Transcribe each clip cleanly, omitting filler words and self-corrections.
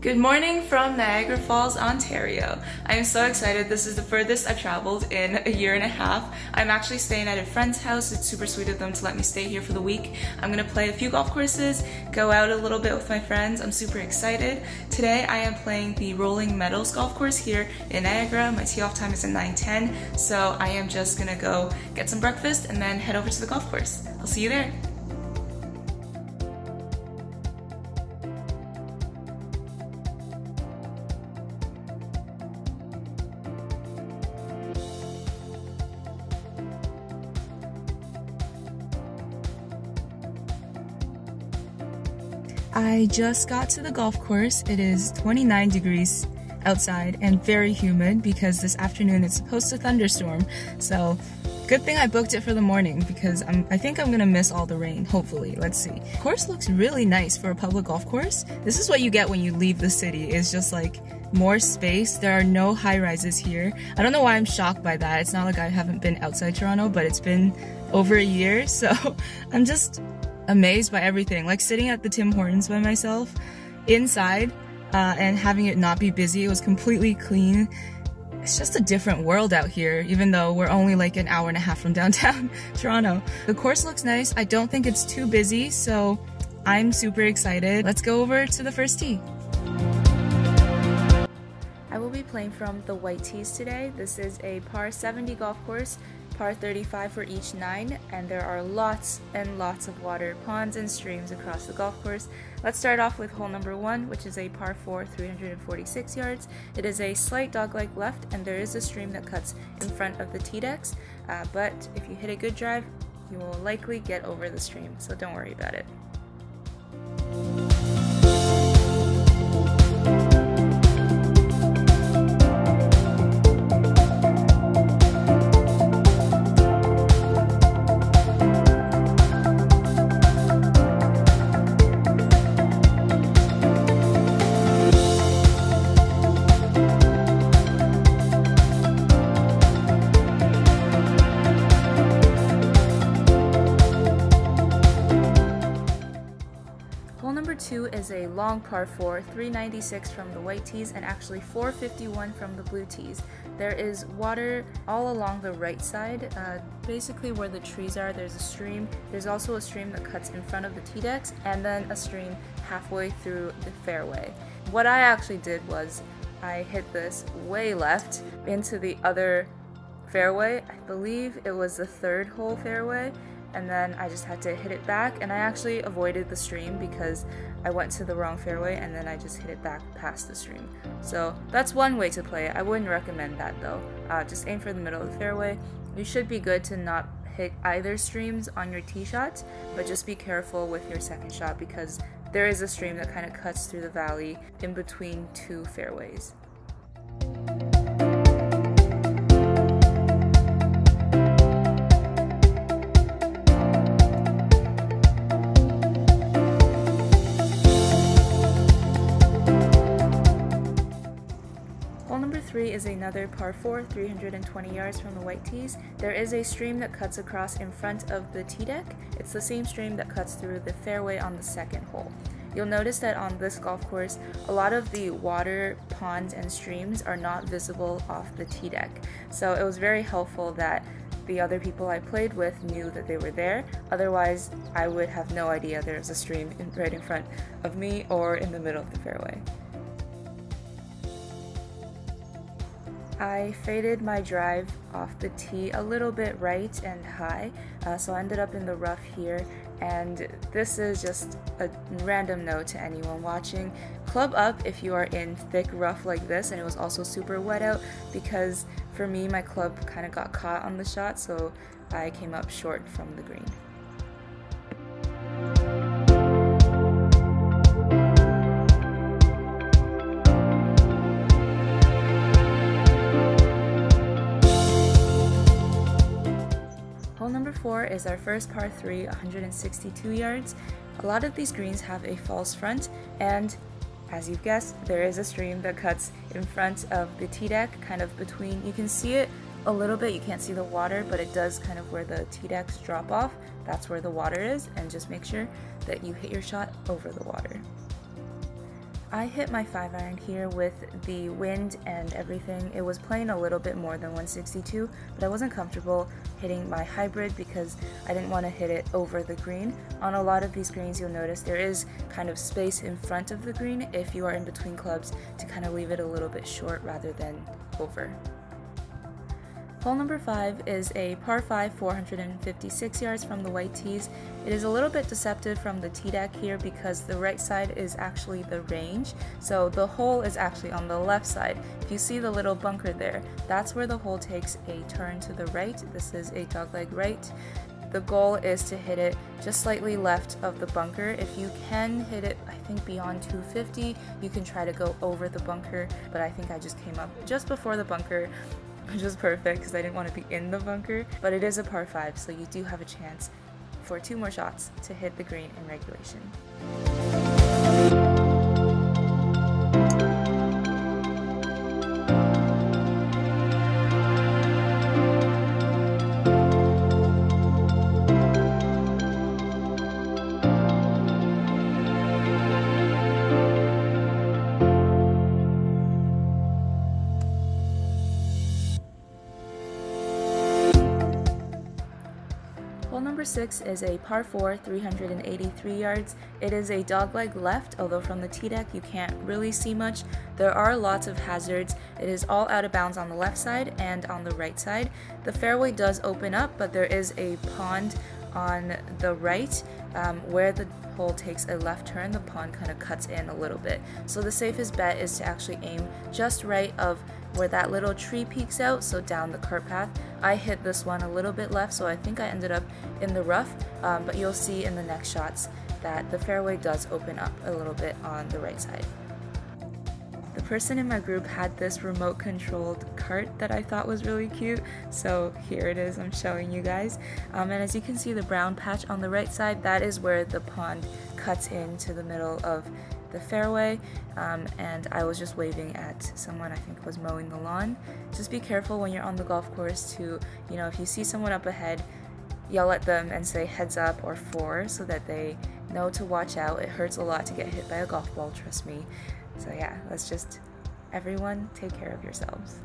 Good morning from Niagara Falls, Ontario. I am so excited. This is the furthest I've traveled in a year and a half. I'm actually staying at a friend's house. It's super sweet of them to let me stay here for the week. I'm gonna play a few golf courses, go out a little bit with my friends. I'm super excited. Today I am playing the rolling Meadows golf course here in Niagara. My tee off time is at 9:10, so I am just gonna go get some breakfast and then head over to the golf course. I'll see you there. I just got to the golf course. It is 29 degrees outside and very humid because this afternoon it's supposed to thunderstorm. So good thing I booked it for the morning because I think I'm gonna miss all the rain, hopefully. Let's see. The course looks really nice for a public golf course. This is what you get when you leave the city. It's just like more space. There are no high rises here. I don't know why I'm shocked by that. It's not like I haven't been outside Toronto, but it's been over a year, so I'm just amazed by everything. Like sitting at the Tim Hortons by myself inside and having it not be busy. It was completely clean. It's just a different world out here, even though we're only like an hour and a half from downtown Toronto. The course looks nice. I don't think it's too busy, so I'm super excited. Let's go over to the first tee. I will be playing from the white tees today. This is a par 70 golf course, par 35 for each 9, and there are lots and lots of water, ponds and streams across the golf course. Let's start off with hole number 1, which is a par 4, 346 yards. It is a slight dog-leg left, and there is a stream that cuts in front of the tee decks, but if you hit a good drive, you will likely get over the stream, so don't worry about it. Hole number 2 is a long par 4, 396 from the white tees and actually 451 from the blue tees. There is water all along the right side, basically where the trees are. There's a stream. There's also a stream that cuts in front of the tee decks and then a stream halfway through the fairway. What I actually did was I hit this way left into the other fairway. I believe it was the 3rd hole fairway. And then I just had to hit it back, and I actually avoided the stream because I went to the wrong fairway and then I just hit it back past the stream. So that's one way to play it. I wouldn't recommend that though. Just aim for the middle of the fairway. You should be good to not hit either streams on your tee shot, but just be careful with your second shot because there is a stream that kind of cuts through the valley in between 2 fairways. Hole number 3 is another par 4, 320 yards from the white tees. There is a stream that cuts across in front of the tee deck. It's the same stream that cuts through the fairway on the 2nd hole. You'll notice that on this golf course, a lot of the water, ponds, and streams are not visible off the tee deck. So it was very helpful that the other people I played with knew that they were there. Otherwise, I would have no idea there was a stream right in front of me or in the middle of the fairway. I faded my drive off the tee a little bit right and high, so I ended up in the rough here, and this is just a random note to anyone watching. Club up if you are in thick rough like this, and it was also super wet out because for me my club kind of got caught on the shot, so I came up short from the green. Hole number 4 is our first par 3, 162 yards. A lot of these greens have a false front, and as you've guessed, there is a stream that cuts in front of the tee deck, kind of between. You can see it a little bit, you can't see the water, but it does kind of where the tee decks drop off. That's where the water is, and just make sure that you hit your shot over the water. I hit my 5-iron here with the wind and everything. It was playing a little bit more than 162, but I wasn't comfortable hitting my hybrid because I didn't want to hit it over the green. On a lot of these greens, you'll notice there is kind of space in front of the green if you are in between clubs to kind of leave it a little bit short rather than over. Hole number 5 is a par 5, 456 yards from the white tees. It is a little bit deceptive from the tee deck here because the right side is actually the range, so the hole is actually on the left side. If you see the little bunker there, that's where the hole takes a turn to the right. This is a dogleg right. The goal is to hit it just slightly left of the bunker. If you can hit it, I think beyond 250, you can try to go over the bunker, but I think I just came up just before the bunker, which was perfect because I didn't want to be in the bunker. But it is a par 5, so you do have a chance for 2 more shots to hit the green in regulation. Hole number 6 is a par 4, 383 yards. It is a dogleg left, although from the tee deck you can't really see much. There are lots of hazards. It is all out of bounds on the left side and on the right side. The fairway does open up, but there is a pond on the right. Where the hole takes a left turn, the pond kind of cuts in a little bit. So the safest bet is to actually aim just right of where that little tree peeks out, so down the cart path. I hit this one a little bit left, so I think I ended up in the rough, but you'll see in the next shots that the fairway does open up a little bit on the right side. The person in my group had this remote controlled cart that I thought was really cute, so here it is, I'm showing you guys. And as you can see, the brown patch on the right side, that is where the pond cuts into the middle of the fairway, and I was just waving at someone I think was mowing the lawn. Just be careful when you're on the golf course to, if you see someone up ahead, yell at them and say heads up or 4 so that they know to watch out. It hurts a lot to get hit by a golf ball, trust me. So yeah, let's just, everyone take care of yourselves.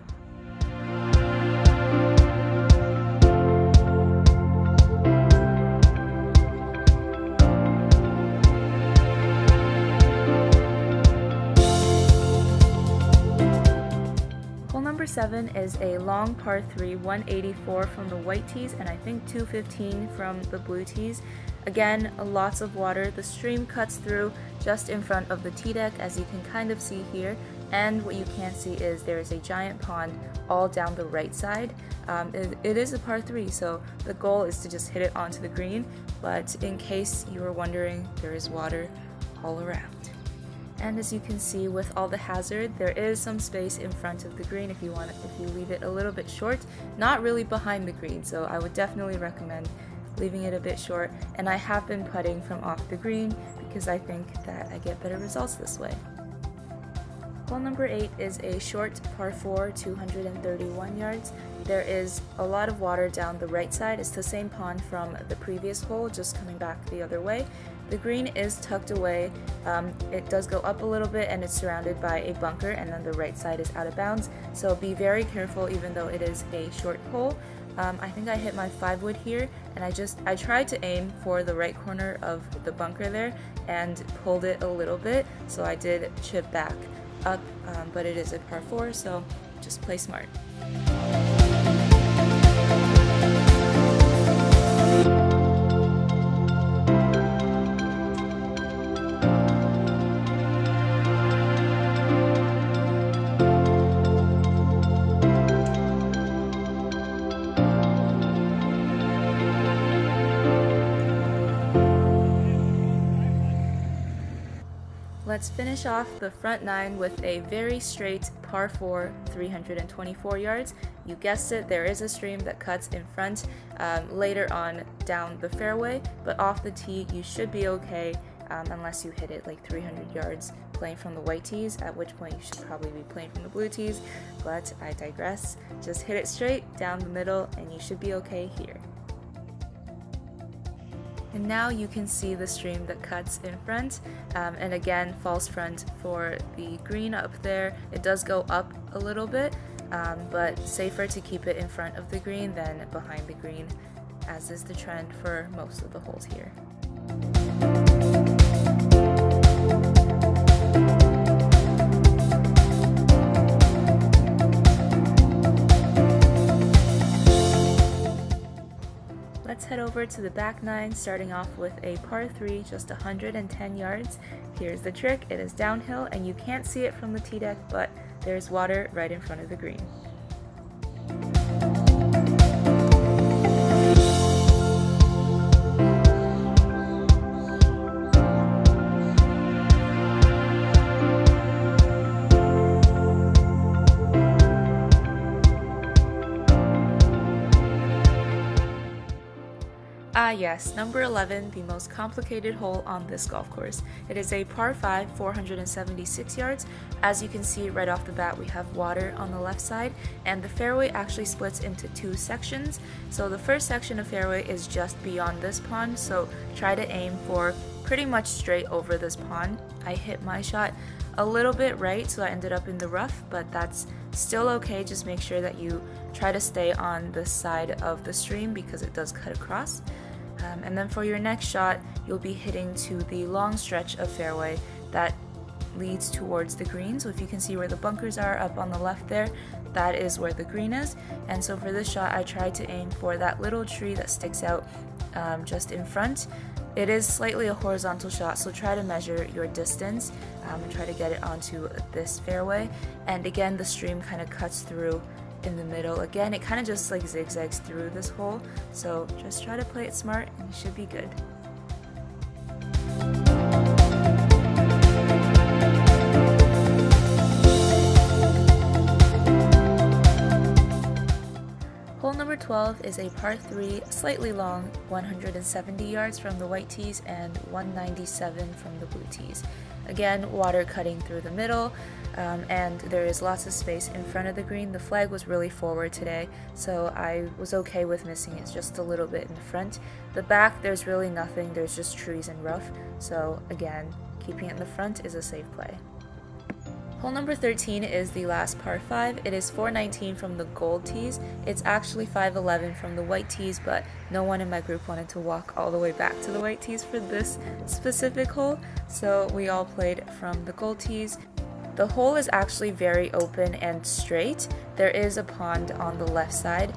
Hole number 7 is a long par 3, 184 from the white tees and I think 215 from the blue tees. Again, lots of water. The stream cuts through just in front of the tee deck, as you can kind of see here, and what you can't see is there is a giant pond all down the right side. It is a par 3, so the goal is to just hit it onto the green, but in case you were wondering, there is water all around. And as you can see with all the hazard, there is some space in front of the green if you leave it a little bit short, not really behind the green, so I would definitely recommend leaving it a bit short, and I have been putting from off the green because I think that I get better results this way. Hole number 8 is a short par 4, 231 yards. There is a lot of water down the right side. It's the same pond from the previous hole, just coming back the other way. The green is tucked away. It does go up a little bit and it's surrounded by a bunker, and then the right side is out of bounds, so be very careful even though it is a short hole. I think I hit my 5-wood here, and I tried to aim for the right corner of the bunker there and pulled it a little bit, so I did chip back up, but it is a par 4, so just play smart. Let's finish off the front 9 with a very straight par 4, 324 yards. You guessed it, there is a stream that cuts in front later on down the fairway, but off the tee you should be okay unless you hit it like 300 yards playing from the white tees, at which point you should probably be playing from the blue tees, but I digress. Just hit it straight down the middle and you should be okay here. And now you can see the stream that cuts in front, and again, false front for the green up there. It does go up a little bit, but safer to keep it in front of the green than behind the green, as is the trend for most of the holes here. Let's head over to the back nine, starting off with a par 3, just 110 yards. Here's the trick: it is downhill and you can't see it from the tee deck, but there's water right in front of the green. Ah yes, number 11, the most complicated hole on this golf course. It is a par 5, 476 yards. As you can see right off the bat, we have water on the left side, and the fairway actually splits into 2 sections. So the first section of fairway is just beyond this pond, so try to aim for pretty much straight over this pond. I hit my shot a little bit right, so I ended up in the rough, but that's still okay. Just make sure that you try to stay on the side of the stream because it does cut across. And then for your next shot, you'll be hitting to the long stretch of fairway that leads towards the green. So if you can see where the bunkers are up on the left there, that is where the green is. And so for this shot, I tried to aim for that little tree that sticks out just in front. It is slightly a horizontal shot, so try to measure your distance and try to get it onto this fairway. And again, the stream kind of cuts through in the middle. Again, it kind of just like zigzags through this hole, so just try to play it smart and you should be good. Hole number 12 is a par 3, slightly long, 170 yards from the white tees and 197 from the blue tees. Again, water cutting through the middle, and there is lots of space in front of the green. The flag was really forward today, so I was okay with missing it just a little bit in the front. The back, there's really nothing, there's just trees and rough, so again, keeping it in the front is a safe play. Hole number 13 is the last par 5. It is 419 from the gold tees. It's actually 511 from the white tees, but no one in my group wanted to walk all the way back to the white tees for this specific hole, so we all played from the gold tees. The hole is actually very open and straight. There is a pond on the left side,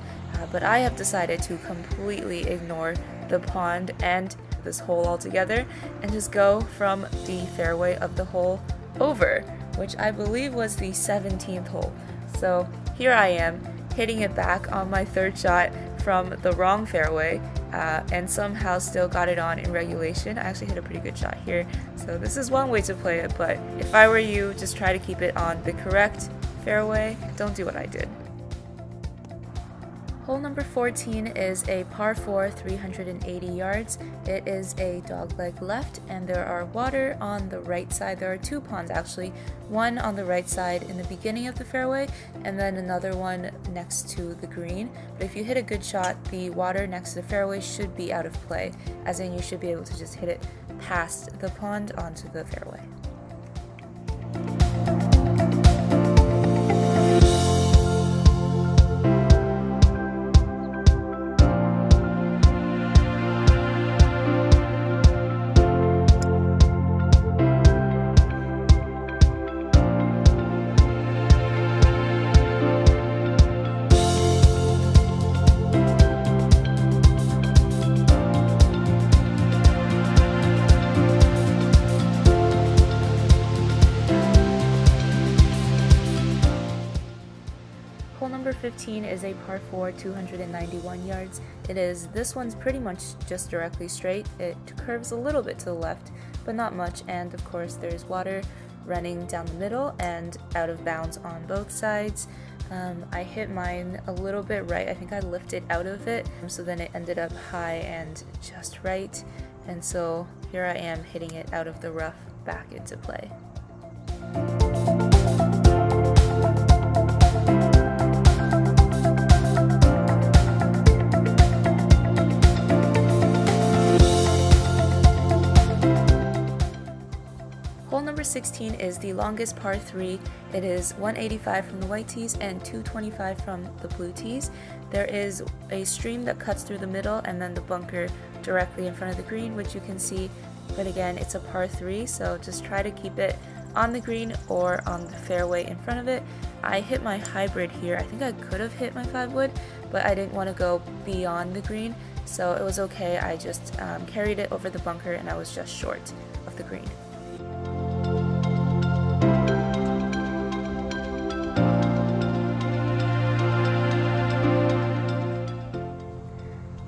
but I have decided to completely ignore the pond and this hole altogether and just go from the fairway of the hole over, which I believe was the 17th hole. So here I am, hitting it back on my third shot from the wrong fairway, and somehow still got it on in regulation. I actually hit a pretty good shot here, so this is one way to play it, but if I were you, just try to keep it on the correct fairway. Don't do what I did. Hole number 14 is a par 4, 380 yards. It is a dogleg left, and there are water on the right side. There are 2 ponds actually, one on the right side in the beginning of the fairway, and then another one next to the green. But if you hit a good shot, the water next to the fairway should be out of play, as in you should be able to just hit it past the pond onto the fairway. Hole number 15 is a par 4, 291 yards. This one's pretty much just directly straight. It curves a little bit to the left, but not much, and of course there's water running down the middle and out of bounds on both sides. I hit mine a little bit right. I think I lifted out of it, so then it ended up high and just right, and so here I am hitting it out of the rough back into play. number 16 is the longest par 3. It is 185 from the white tees and 225 from the blue tees. There is a stream that cuts through the middle and then the bunker directly in front of the green, which you can see, but again, it's a par 3, so just try to keep it on the green or on the fairway in front of it. I hit my hybrid here. I think I could have hit my 5-wood, but I didn't want to go beyond the green, so it was okay. I just carried it over the bunker and I was just short of the green.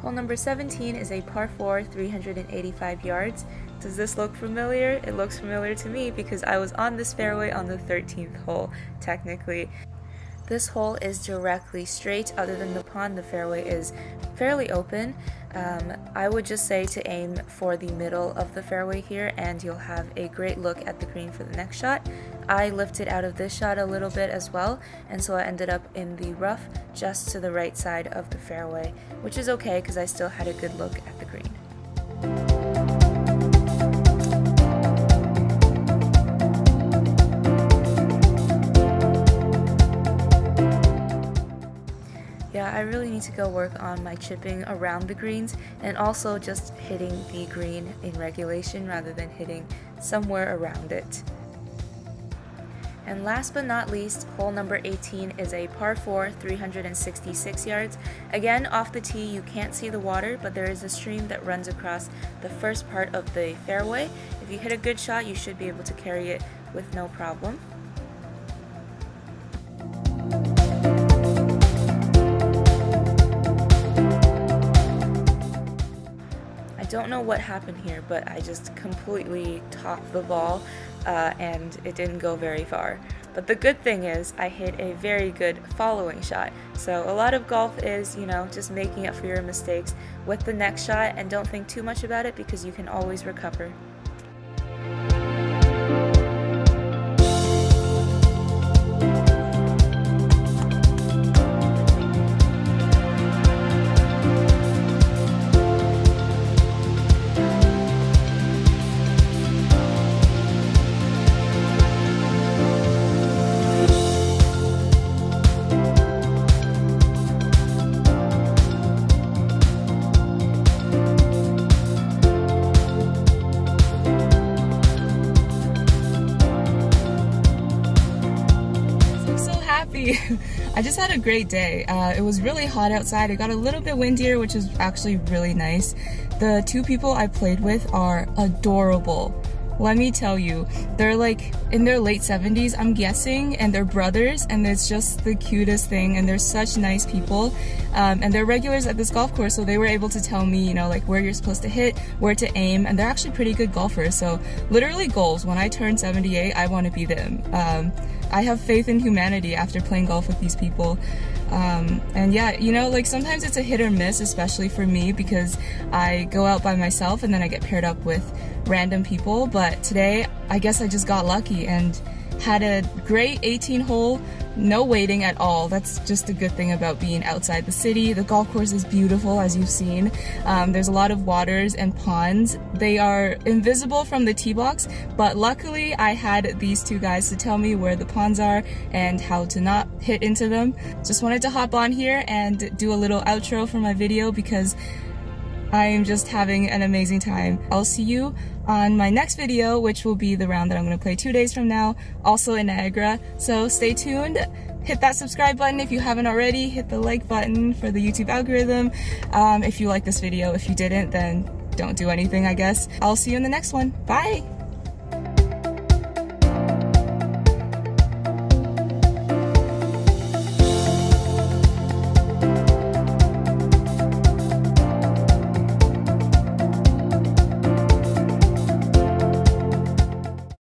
Hole number 17 is a par 4, 385 yards. Does this look familiar? It looks familiar to me because I was on this fairway on the 13th hole, technically. This hole is directly straight. Other than the pond, the fairway is fairly open. I would just say to aim for the middle of the fairway here and you'll have a great look at the green for the next shot. I lifted out of this shot a little bit as well, and so I ended up in the rough just to the right side of the fairway, which is okay because I still had a good look at the green. Yeah, I really need to go work on my chipping around the greens and also just hitting the green in regulation rather than hitting somewhere around it. And last but not least, hole number 18 is a par 4, 366 yards. Again, off the tee you can't see the water, but there is a stream that runs across the first part of the fairway. If you hit a good shot, you should be able to carry it with no problem. I don't know what happened here, but I just completely topped the ball and it didn't go very far. But the good thing is I hit a very good following shot. So a lot of golf is, you know, just making up for your mistakes with the next shot, and don't think too much about it because you can always recover. I just had a great day. It was really hot outside. It got a little bit windier, which is actually really nice. The two people I played with are adorable. Let me tell you, they're like in their late 70s, I'm guessing, and they're brothers, and it's just the cutest thing, and they're such nice people. And they're regulars at this golf course, so they were able to tell me, you know, like where you're supposed to hit, where to aim, and they're actually pretty good golfers. So literally goals, when I turn 78, I want to be them. I have faith in humanity after playing golf with these people. And yeah, you know, like sometimes it's a hit or miss, especially for me, because I go out by myself and then I get paired up with random people. But today, I guess I just got lucky and had a great 18 hole, no waiting at all. That's just a good thing about being outside the city. The golf course is beautiful, as you've seen. There's a lot of waters and ponds. They are invisible from the tee box, but luckily I had these two guys to tell me where the ponds are and how to not hit into them. Just wanted to hop on here and do a little outro for my video because I am just having an amazing time. I'll see you on my next video, which will be the round that I'm going to play 2 days from now, also in Niagara. So stay tuned. Hit that subscribe button if you haven't already. Hit the like button for the YouTube algorithm. If you like this video. If you didn't, then don't do anything, I guess. I'll see you in the next one. Bye!